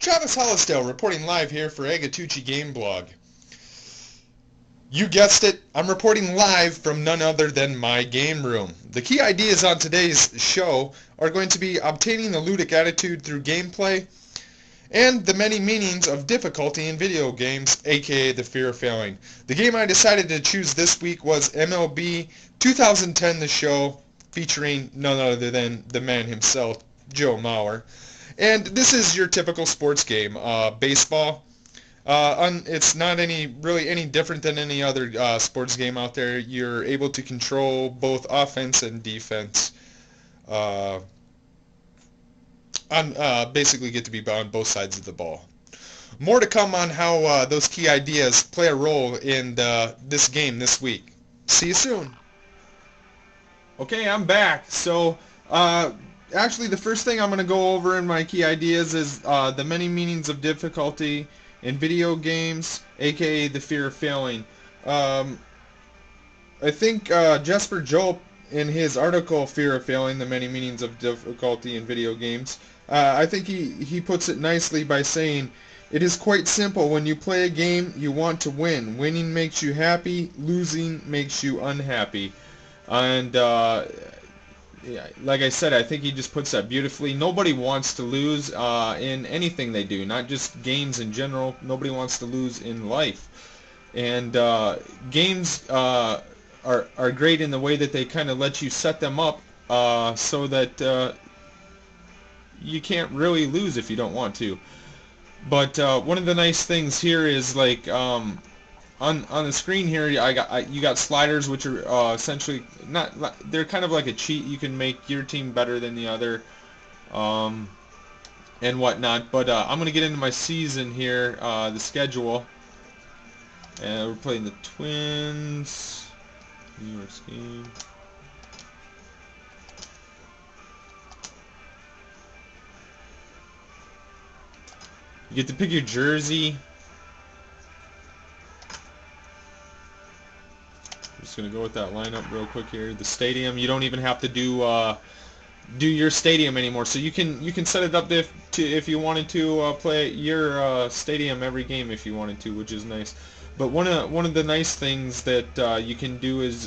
Travis Hollisdale reporting live here for Agatucci Game Blog. You guessed it, I'm reporting live from none other than my game room. The key ideas on today's show are going to be obtaining the ludic attitude through gameplay and the many meanings of difficulty in video games, aka the fear of failing. The game I decided to choose this week was MLB 2010 The Show, featuring none other than the man himself, Joe Mauer. And this is your typical sports game, baseball. It's not really any different than any other sports game out there. You're able to control both offense and defense. Basically get to be on both sides of the ball. More to come on how those key ideas play a role in this game this week. See you soon. Okay, I'm back. So, actually, the first thing I'm going to go over in my key ideas is the many meanings of difficulty in video games, aka the fear of failing. I think Jesper Joel, in his article Fear of Failing, the many meanings of difficulty in video games, I think he puts it nicely by saying, "It is quite simple. When you play a game, you want to win. Winning makes you happy, losing makes you unhappy." And yeah, like I said, I think he just puts that beautifully. Nobody wants to lose in anything they do, not just games in general. Nobody wants to lose in life. And games are great in the way that they kind of let you set them up so that you can't really lose if you don't want to. But one of the nice things here is, like, on the screen here, you got sliders, which are essentially they're kind of like a cheat. You can make your team better than the other, and whatnot. But I'm gonna get into my season here, the schedule, and we're playing the Twins, New York game. You get to pick your jersey. Just gonna go with that lineup real quick here. The stadium, you don't even have to do your stadium anymore, so you can set it up if you wanted to play your stadium every game if you wanted to, which is nice. But one of the nice things that you can do is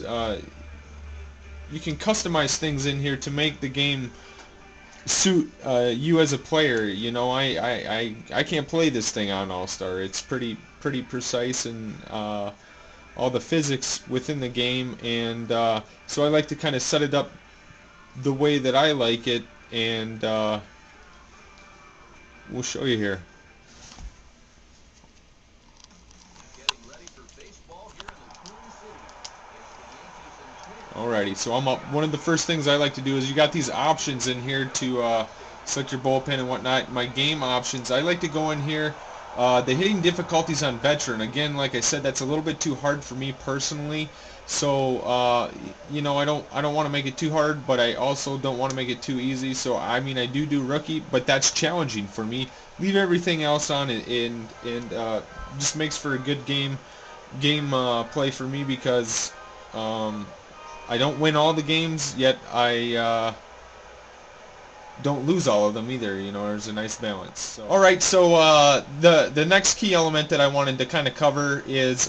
you can customize things in here to make the game suit you as a player. You know, I can't play this thing on All-Star. It's pretty precise and all the physics within the game, and so I like to kind of set it up the way that I like it, and we'll show you here. Alrighty, so I'm up. One of the first things I like to do is you got these options in here to select your bullpen and whatnot. My game options, I like to go in here. The hitting difficulties on veteran, again, like I said, that's a little bit too hard for me personally. So you know, I don't want to make it too hard, but I also don't want to make it too easy. So I mean, I do rookie, but that's challenging for me. Leave everything else on it, and just makes for a good game play for me, because I don't win all the games, yet I don't lose all of them either. You know, there's a nice balance. So. All right, so the next key element that I wanted to kind of cover is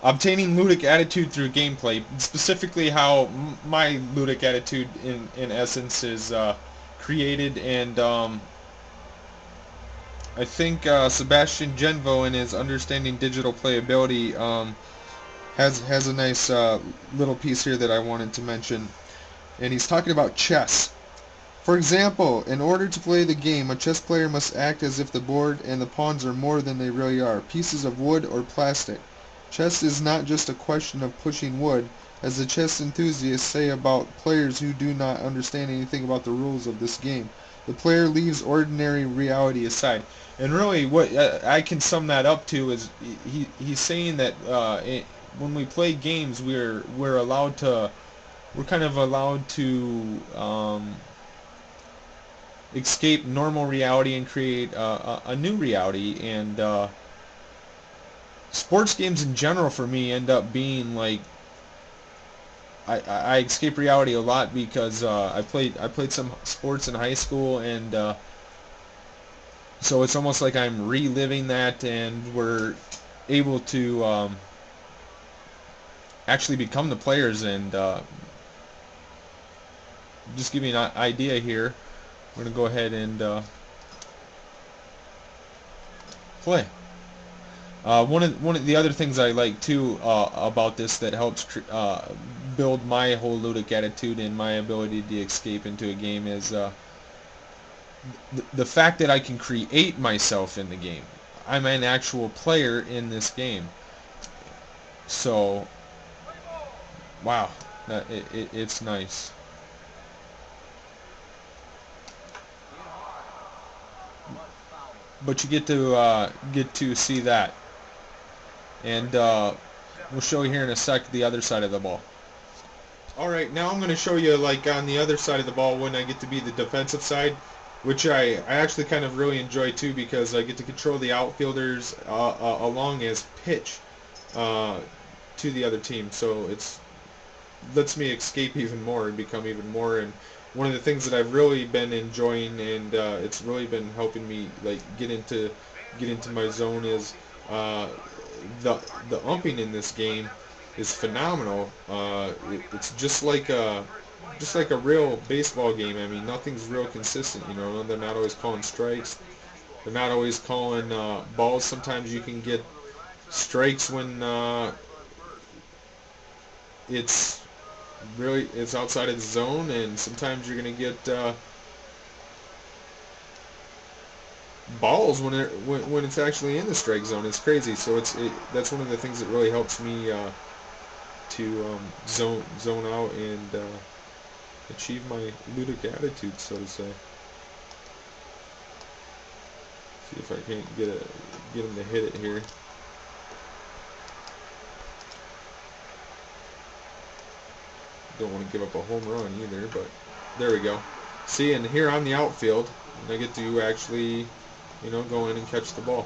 obtaining ludic attitude through gameplay. Specifically, how my ludic attitude in essence is created, and I think Sebastian Genvo, in his Understanding Digital Playability, has a nice little piece here that I wanted to mention, and he's talking about chess. For example, in order to play the game, a chess player must act as if the board and the pawns are more than they really are, pieces of wood or plastic. Chess is not just a question of pushing wood, as the chess enthusiasts say about players who do not understand anything about the rules of this game. The player leaves ordinary reality aside. And really, what I can sum that up to is he's saying that when we play games, we're kind of allowed to escape normal reality and create a new reality. And sports games in general for me end up being like, I escape reality a lot, because I played some sports in high school, and So it's almost like I'm reliving that, and we're able to actually become the players. And just give you an idea here, we're going to go ahead and play. One of the other things I like too about this that helps build my whole ludic attitude and my ability to escape into a game is the fact that I can create myself in the game. I'm an actual player in this game. So, wow, it's nice. But you get to see that, and we'll show you here in a sec the other side of the ball. All right, now I'm going to show you like on the other side of the ball when I get to be the defensive side, which I actually kind of really enjoy too because I get to control the outfielders along as pitch uh, to the other team. So it's lets me escape even more and become even more. And one of the things that I've really been enjoying, and it's really been helping me like get into my zone is uh, the umping in this game is phenomenal. It's just like a real baseball game. I mean, nothing's real consistent. You know, they're not always calling strikes. They're not always calling balls. Sometimes you can get strikes when it's it's outside of the zone, and sometimes you're gonna get balls when it's actually in the strike zone. It's crazy. So that's one of the things that really helps me to zone out and achieve my ludic attitude, so to say. See if I can't get him to hit it here. Don't want to give up a home run either, but there we go. See, and here I'm the outfield, and I get to actually, you know, go in and catch the ball.